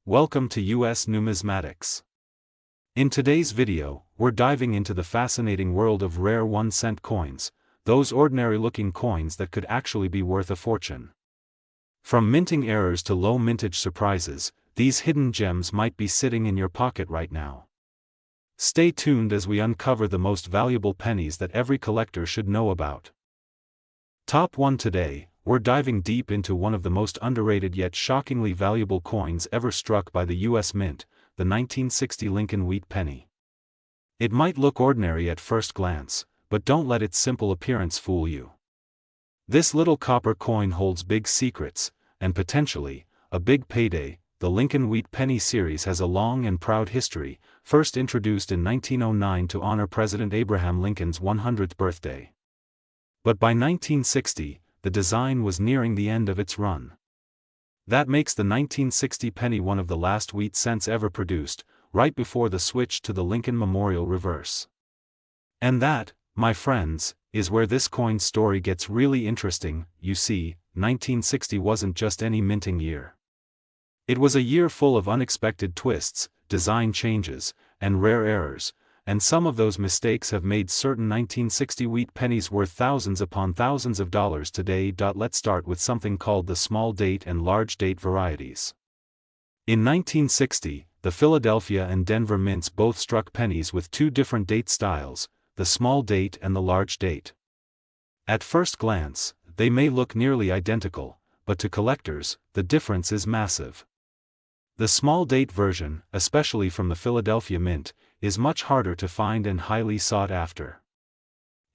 Welcome to US Numismatics. In today's video, we're diving into the fascinating world of rare 1-cent coins, those ordinary-looking coins that could actually be worth a fortune. From minting errors to low mintage surprises, these hidden gems might be sitting in your pocket right now. Stay tuned as we uncover the most valuable pennies that every collector should know about. Top 1 today. We're diving deep into one of the most underrated yet shockingly valuable coins ever struck by the U.S. Mint, the 1960 Lincoln wheat penny. It might look ordinary at first glance, but don't let its simple appearance fool you. This little copper coin holds big secrets, and potentially, a big payday. The Lincoln wheat penny series has a long and proud history, first introduced in 1909 to honor President Abraham Lincoln's 100th birthday. But by 1960, the design was nearing the end of its run. That makes the 1960 penny one of the last wheat cents ever produced, right before the switch to the Lincoln Memorial reverse. And that, my friends, is where this coin's story gets really interesting. You see, 1960 wasn't just any minting year. It was a year full of unexpected twists, design changes, and rare errors, and some of those mistakes have made certain 1960 wheat pennies worth thousands upon thousands of dollars today. Let's start with something called the small date and large date varieties. In 1960, the Philadelphia and Denver mints both struck pennies with two different date styles, the small date and the large date. At first glance, they may look nearly identical, but to collectors, the difference is massive. The small date version, especially from the Philadelphia Mint, is much harder to find and highly sought after.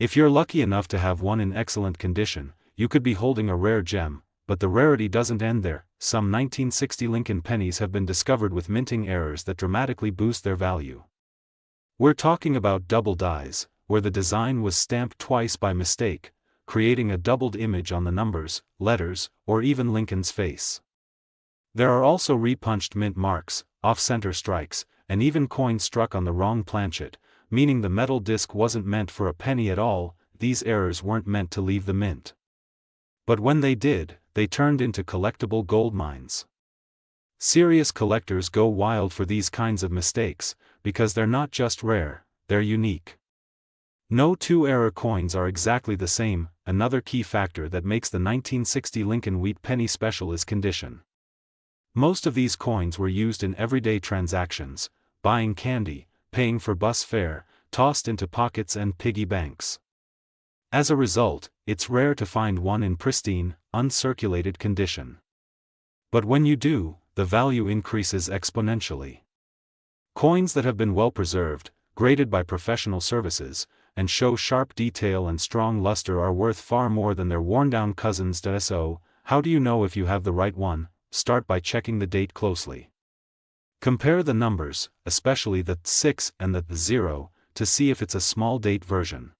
If you're lucky enough to have one in excellent condition, you could be holding a rare gem, but the rarity doesn't end there. Some 1960 Lincoln pennies have been discovered with minting errors that dramatically boost their value. We're talking about double dies, where the design was stamped twice by mistake, creating a doubled image on the numbers, letters, or even Lincoln's face. There are also repunched mint marks, off-center strikes, and even coins struck on the wrong planchet, meaning the metal disc wasn't meant for a penny at all. These errors weren't meant to leave the mint. But when they did, they turned into collectible gold mines. Serious collectors go wild for these kinds of mistakes, because they're not just rare, they're unique. No two error coins are exactly the same. Another key factor that makes the 1960 Lincoln wheat penny special is condition. Most of these coins were used in everyday transactions, buying candy, paying for bus fare, tossed into pockets and piggy banks. As a result, it's rare to find one in pristine, uncirculated condition. But when you do, the value increases exponentially. Coins that have been well preserved, graded by professional services, and show sharp detail and strong luster are worth far more than their worn-down cousins. So, how do you know if you have the right one? Start by checking the date closely. Compare the numbers, especially the 6 and the 0, to see if it's a small date version.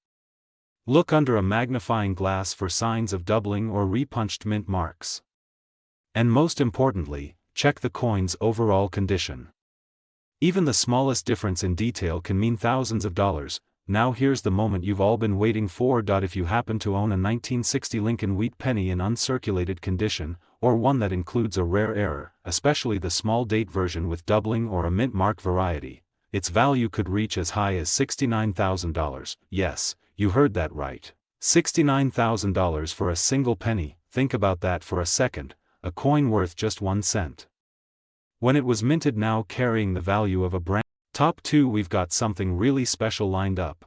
Look under a magnifying glass for signs of doubling or repunched mint marks. And most importantly, check the coin's overall condition. Even the smallest difference in detail can mean thousands of dollars. Now here's the moment you've all been waiting for. If you happen to own a 1960 Lincoln wheat penny in uncirculated condition, or one that includes a rare error, especially the small date version with doubling or a mint mark variety, its value could reach as high as $69,000. Yes, you heard that right. $69,000 for a single penny. Think about that for a second, a coin worth just 1 cent. When it was minted, now carrying the value of a brand. Top 2, we've got something really special lined up.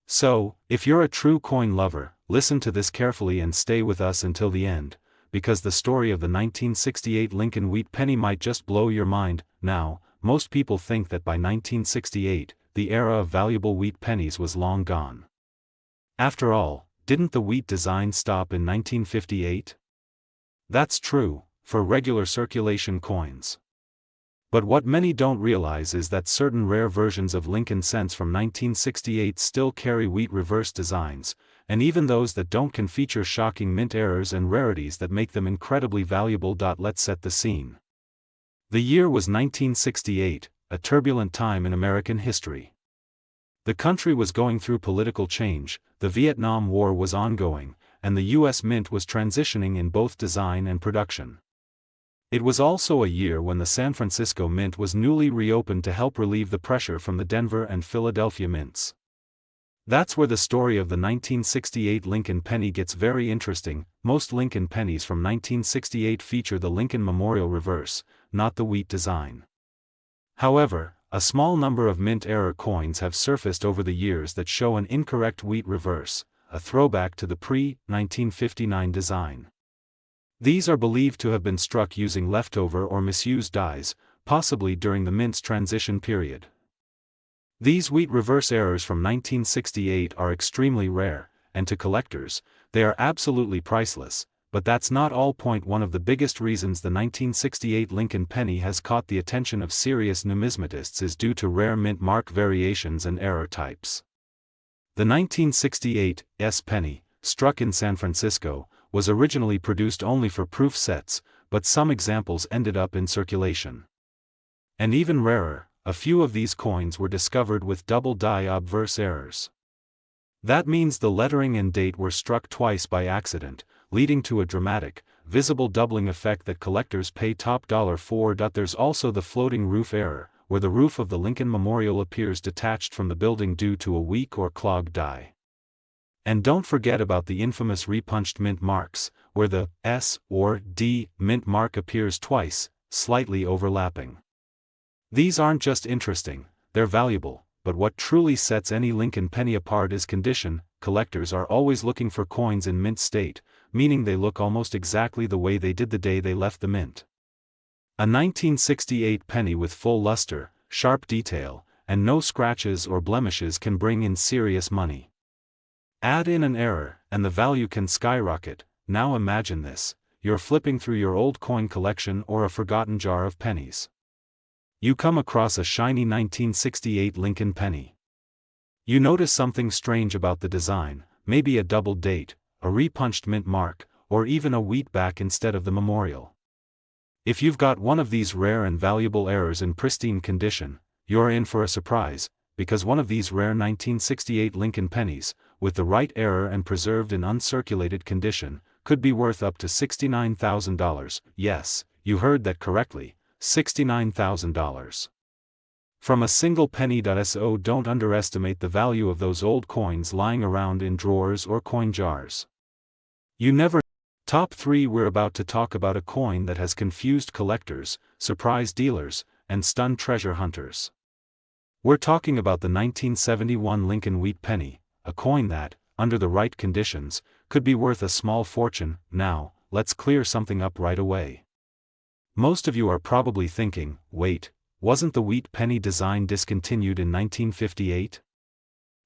So, if you're a true coin lover, listen to this carefully and stay with us until the end, because the story of the 1968 Lincoln wheat penny might just blow your mind. Now, most people think that by 1968, the era of valuable wheat pennies was long gone. After all, didn't the wheat design stop in 1958? That's true, for regular circulation coins. But what many don't realize is that certain rare versions of Lincoln cents from 1968 still carry wheat reverse designs, and even those that don't can feature shocking mint errors and rarities that make them incredibly valuable. Let's set the scene. The year was 1968, a turbulent time in American history. The country was going through political change, the Vietnam War was ongoing, and the U.S. Mint was transitioning in both design and production. It was also a year when the San Francisco Mint was newly reopened to help relieve the pressure from the Denver and Philadelphia mints. That's where the story of the 1968 Lincoln penny gets very interesting. Most Lincoln pennies from 1968 feature the Lincoln Memorial reverse, not the wheat design. However, a small number of mint error coins have surfaced over the years that show an incorrect wheat reverse, a throwback to the pre-1959 design. These are believed to have been struck using leftover or misused dies, possibly during the mint's transition period. These wheat reverse errors from 1968 are extremely rare, and to collectors, they are absolutely priceless, but that's not all. One of the biggest reasons the 1968 Lincoln penny has caught the attention of serious numismatists is due to rare mint mark variations and error types. The 1968 S penny, struck in San Francisco, was originally produced only for proof sets, but some examples ended up in circulation. And even rarer, a few of these coins were discovered with double die obverse errors. That means the lettering and date were struck twice by accident, leading to a dramatic, visible doubling effect that collectors pay top dollar for. There's also the floating roof error, where the roof of the Lincoln Memorial appears detached from the building due to a weak or clogged die. And don't forget about the infamous repunched mint marks, where the S or D mint mark appears twice, slightly overlapping. These aren't just interesting, they're valuable, but what truly sets any Lincoln penny apart is condition. Collectors are always looking for coins in mint state, meaning they look almost exactly the way they did the day they left the mint. A 1968 penny with full luster, sharp detail, and no scratches or blemishes can bring in serious money. Add in an error, and the value can skyrocket. Now imagine this: you're flipping through your old coin collection or a forgotten jar of pennies. You come across a shiny 1968 Lincoln penny. You notice something strange about the design, maybe a double date, a repunched mint mark, or even a wheat back instead of the memorial. If you've got one of these rare and valuable errors in pristine condition, you're in for a surprise, because one of these rare 1968 Lincoln pennies, with the right error and preserved in uncirculated condition, could be worth up to $69,000. Yes, you heard that correctly. $69,000. From a single penny. So don't underestimate the value of those old coins lying around in drawers or coin jars. You never. Top 3. We're about to talk about a coin that has confused collectors, surprised dealers, and stunned treasure hunters. We're talking about the 1971 Lincoln wheat penny, a coin that, under the right conditions, could be worth a small fortune. Now, let's clear something up right away. Most of you are probably thinking, wait, wasn't the wheat penny design discontinued in 1958?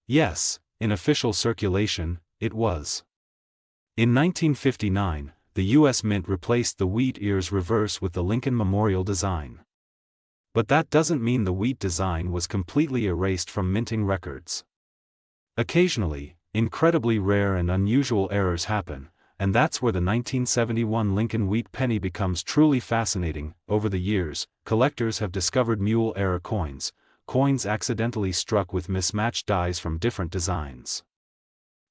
Yes, in official circulation, it was. In 1959, the U.S. Mint replaced the wheat ears reverse with the Lincoln Memorial design. But that doesn't mean the wheat design was completely erased from minting records. Occasionally, incredibly rare and unusual errors happen, and that's where the 1971 Lincoln wheat penny becomes truly fascinating. Over the years, collectors have discovered mule error coins, coins accidentally struck with mismatched dies from different designs.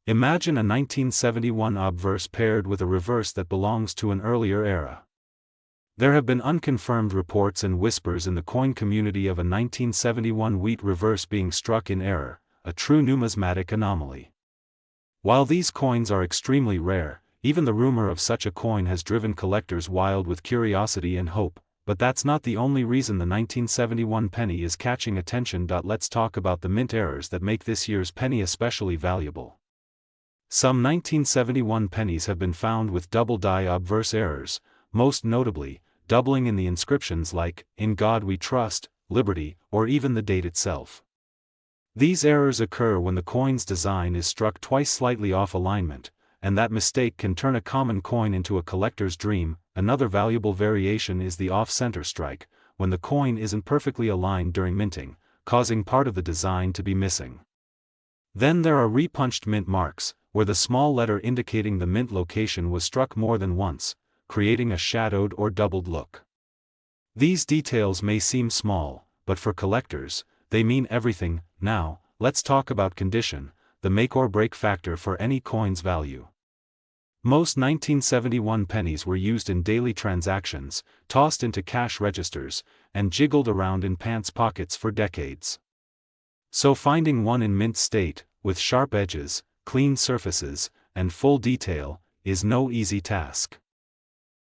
Imagine a 1971 obverse paired with a reverse that belongs to an earlier era. There have been unconfirmed reports and whispers in the coin community of a 1971 wheat reverse being struck in error, a true numismatic anomaly. While these coins are extremely rare, even the rumor of such a coin has driven collectors wild with curiosity and hope, but that's not the only reason the 1971 penny is catching attention. Let's talk about the mint errors that make this year's penny especially valuable. Some 1971 pennies have been found with double die obverse errors, most notably, doubling in the inscriptions like, "In God We Trust," "Liberty," or even the date itself. These errors occur when the coin's design is struck twice slightly off alignment, and that mistake can turn a common coin into a collector's dream. Another valuable variation is the off-center strike, when the coin isn't perfectly aligned during minting, causing part of the design to be missing. Then there are repunched mint marks, where the small letter indicating the mint location was struck more than once, creating a shadowed or doubled look. These details may seem small, but for collectors, they mean everything. Now, let's talk about condition, the make or break factor for any coin's value. Most 1971 pennies were used in daily transactions, tossed into cash registers, and jiggled around in pants pockets for decades. So finding one in mint state, with sharp edges, clean surfaces, and full detail, is no easy task.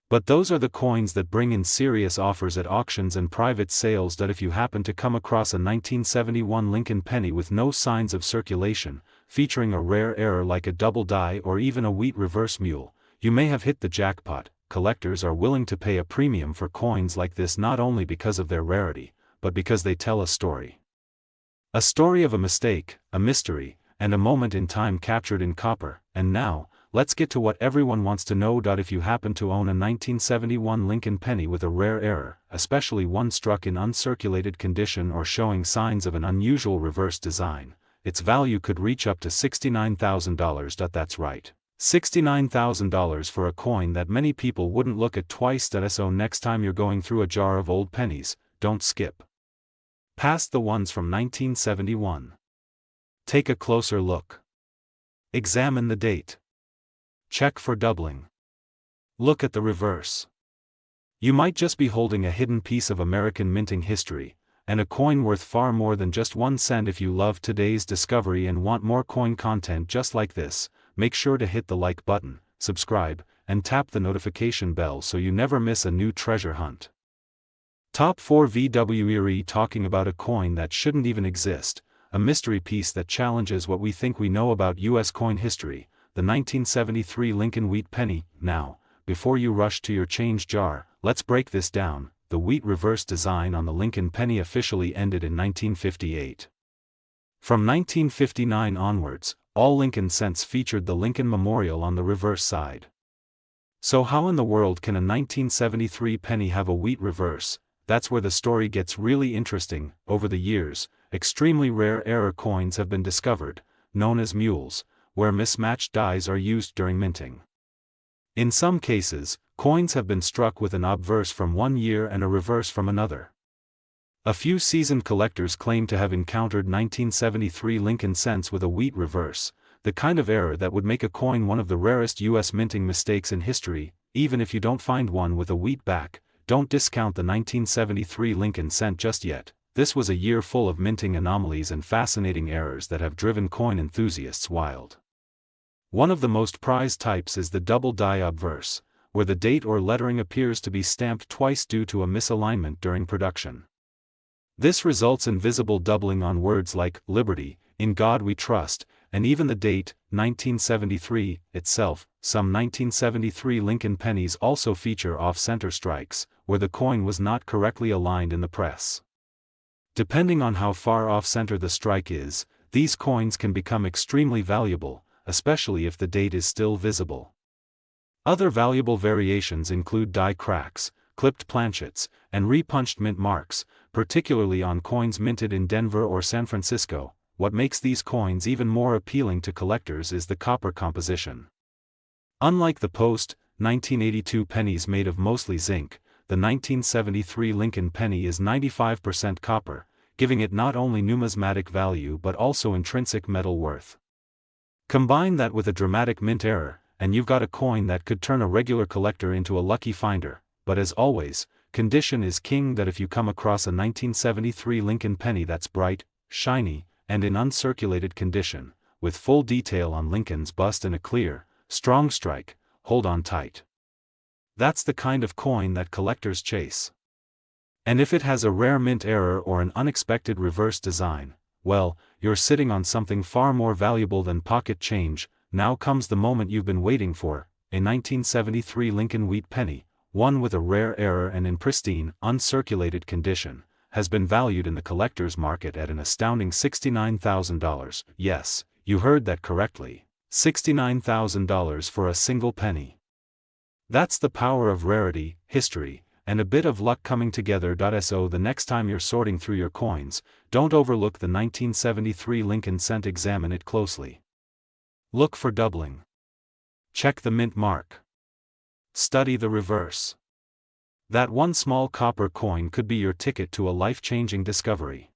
But those are the coins that bring in serious offers at auctions and private sales. That if you happen to come across a 1971 Lincoln penny with no signs of circulation, featuring a rare error like a double die or even a wheat reverse mule, you may have hit the jackpot. Collectors are willing to pay a premium for coins like this not only because of their rarity, but because they tell a story. A story of a mistake, a mystery, and a moment in time captured in copper. And now, let's get to what everyone wants to know. If you happen to own a 1971 Lincoln penny with a rare error, especially one struck in uncirculated condition or showing signs of an unusual reverse design, its value could reach up to $69,000. That's right, $69,000 for a coin that many people wouldn't look at twice. So next time you're going through a jar of old pennies, don't skip past the ones from 1971. Take a closer look. Examine the date. Check for doubling. Look at the reverse. You might just be holding a hidden piece of American minting history, and a coin worth far more than just 1 cent. If you love today's discovery and want more coin content just like this, make sure to hit the like button, subscribe, and tap the notification bell so you never miss a new treasure hunt. Top 4 VWERE. Talking about a coin that shouldn't even exist, a mystery piece that challenges what we think we know about U.S. coin history, the 1973 Lincoln wheat penny. Now, before you rush to your change jar, let's break this down. The wheat reverse design on the Lincoln penny officially ended in 1958. From 1959 onwards, all Lincoln cents featured the Lincoln Memorial on the reverse side. So how in the world can a 1973 penny have a wheat reverse? That's where the story gets really interesting. Over the years, extremely rare error coins have been discovered, known as mules, where mismatched dies are used during minting. In some cases, coins have been struck with an obverse from one year and a reverse from another. A few seasoned collectors claim to have encountered 1973 Lincoln cents with a wheat reverse, the kind of error that would make a coin one of the rarest U.S. minting mistakes in history. Even if you don't find one with a wheat back, don't discount the 1973 Lincoln cent just yet. This was a year full of minting anomalies and fascinating errors that have driven coin enthusiasts wild. One of the most prized types is the double die obverse, where the date or lettering appears to be stamped twice due to a misalignment during production. This results in visible doubling on words like liberty, in God we trust, and even the date, 1973, itself. Some 1973 Lincoln pennies also feature off-center strikes, where the coin was not correctly aligned in the press. Depending on how far off-center the strike is, these coins can become extremely valuable, especially if the date is still visible. Other valuable variations include die cracks, clipped planchets, and repunched mint marks, particularly on coins minted in Denver or San Francisco. What makes these coins even more appealing to collectors is the copper composition. Unlike the post-1982 pennies made of mostly zinc, the 1973 Lincoln penny is 95% copper, giving it not only numismatic value but also intrinsic metal worth. Combine that with a dramatic mint error, and you've got a coin that could turn a regular collector into a lucky finder. But as always, condition is king. That if you come across a 1973 Lincoln penny that's bright, shiny, and in uncirculated condition, with full detail on Lincoln's bust and a clear, strong strike, hold on tight. That's the kind of coin that collectors chase. And if it has a rare mint error or an unexpected reverse design, well, you're sitting on something far more valuable than pocket change. Now comes the moment you've been waiting for, a 1973 Lincoln wheat penny, one with a rare error and in pristine, uncirculated condition, has been valued in the collector's market at an astounding $69,000. Yes, you heard that correctly, $69,000 for a single penny. That's the power of rarity, history, and a bit of luck coming together. So the next time you're sorting through your coins, don't overlook the 1973 Lincoln cent. Examine it closely. Look for doubling. Check the mint mark. Study the reverse. That one small copper coin could be your ticket to a life-changing discovery.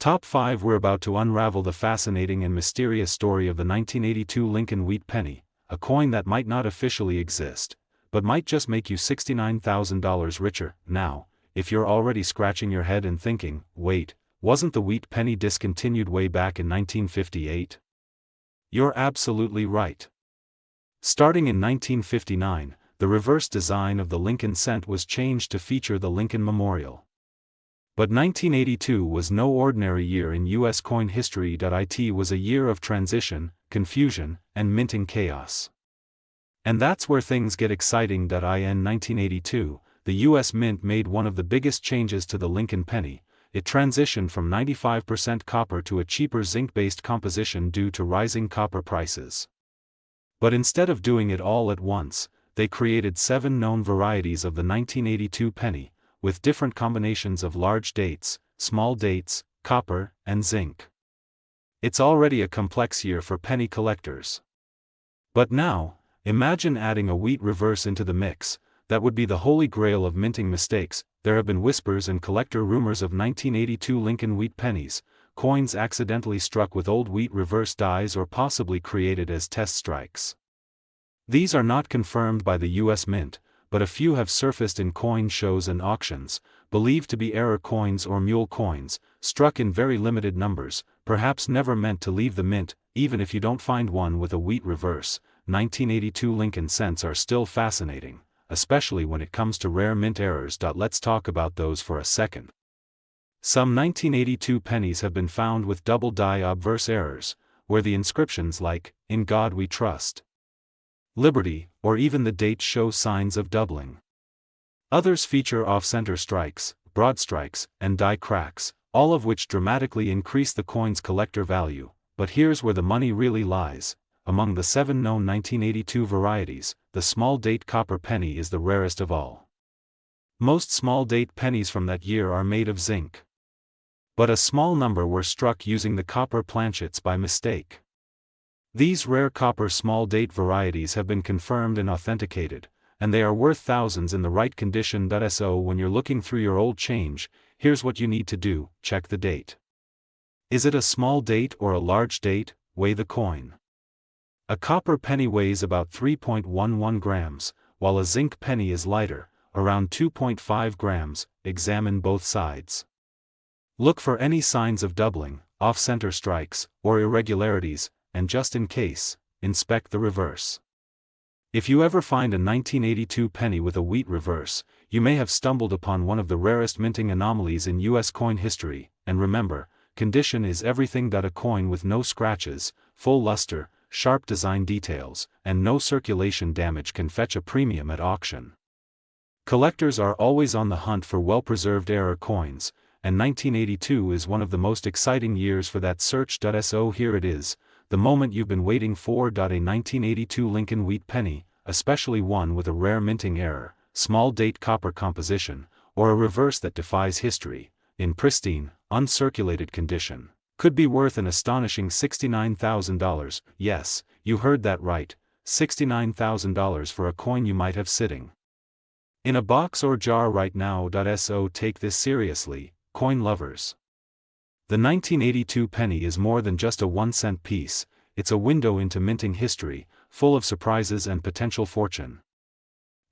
Top 5. We're about to unravel the fascinating and mysterious story of the 1982 Lincoln wheat penny, a coin that might not officially exist, but might just make you $69,000 richer. Now, if you're already scratching your head and thinking, wait, wasn't the wheat penny discontinued way back in 1958? You're absolutely right. Starting in 1959, the reverse design of the Lincoln cent was changed to feature the Lincoln Memorial. But 1982 was no ordinary year in U.S. coin history. It was a year of transition, confusion, and minting chaos. And that's where things get exciting. In 1982, the U.S. Mint made one of the biggest changes to the Lincoln penny. It transitioned from 95% copper to a cheaper zinc-based composition due to rising copper prices. But instead of doing it all at once, they created 7 known varieties of the 1982 penny, with different combinations of large dates, small dates, copper, and zinc. It's already a complex year for penny collectors. But now, imagine adding a wheat reverse into the mix. That would be the holy grail of minting mistakes. There have been whispers and collector rumors of 1982 Lincoln wheat pennies, coins accidentally struck with old wheat reverse dies or possibly created as test strikes. These are not confirmed by the U.S. Mint, but a few have surfaced in coin shows and auctions, believed to be error coins or mule coins, struck in very limited numbers, perhaps never meant to leave the mint. Even if you don't find one with a wheat reverse, 1982 Lincoln cents are still fascinating, especially when it comes to rare mint errors. Let's talk about those for a second. Some 1982 pennies have been found with double die obverse errors, where the inscriptions like, "In God We Trust," "Liberty," or even the date show signs of doubling. Others feature off-center strikes, broad strikes, and die cracks, all of which dramatically increase the coin's collector value. But here's where the money really lies. Among the 7 known 1982 varieties, the small date copper penny is the rarest of all. Most small date pennies from that year are made of zinc. But a small number were struck using the copper planchets by mistake. These rare copper small date varieties have been confirmed and authenticated, and they are worth thousands in the right condition. So when you're looking through your old change, here's what you need to do: check the date. Is it a small date or a large date? Weigh the coin. A copper penny weighs about 3.11 grams, while a zinc penny is lighter, around 2.5 grams. Examine both sides. Look for any signs of doubling, off-center strikes, or irregularities, and just in case, inspect the reverse. If you ever find a 1982 penny with a wheat reverse, you may have stumbled upon one of the rarest minting anomalies in U.S. coin history. And remember, condition is everything. A coin with no scratches, full luster, sharp design details, and no circulation damage can fetch a premium at auction. Collectors are always on the hunt for well-preserved error coins, and 1982 is one of the most exciting years for that search. So here it is, the moment you've been waiting for. A 1982 Lincoln wheat penny, especially one with a rare minting error, small date copper composition, or a reverse that defies history, in pristine, uncirculated condition, could be worth an astonishing $69,000. Yes, you heard that right, $69,000 for a coin you might have sitting in a box or jar right now. So take this seriously, coin lovers. The 1982 penny is more than just a 1-cent piece. It's a window into minting history, full of surprises and potential fortune.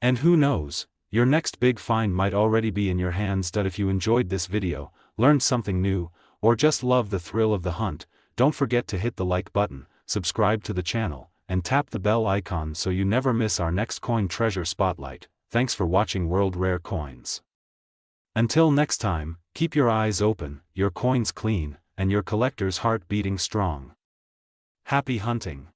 And who knows, your next big find might already be in your hands. If you enjoyed this video, learned something new, or just love the thrill of the hunt, don't forget to hit the like button, subscribe to the channel, and tap the bell icon so you never miss our next coin treasure spotlight. Thanks for watching World Rare Coins. Until next time, keep your eyes open, your coins clean, and your collector's heart beating strong. Happy hunting!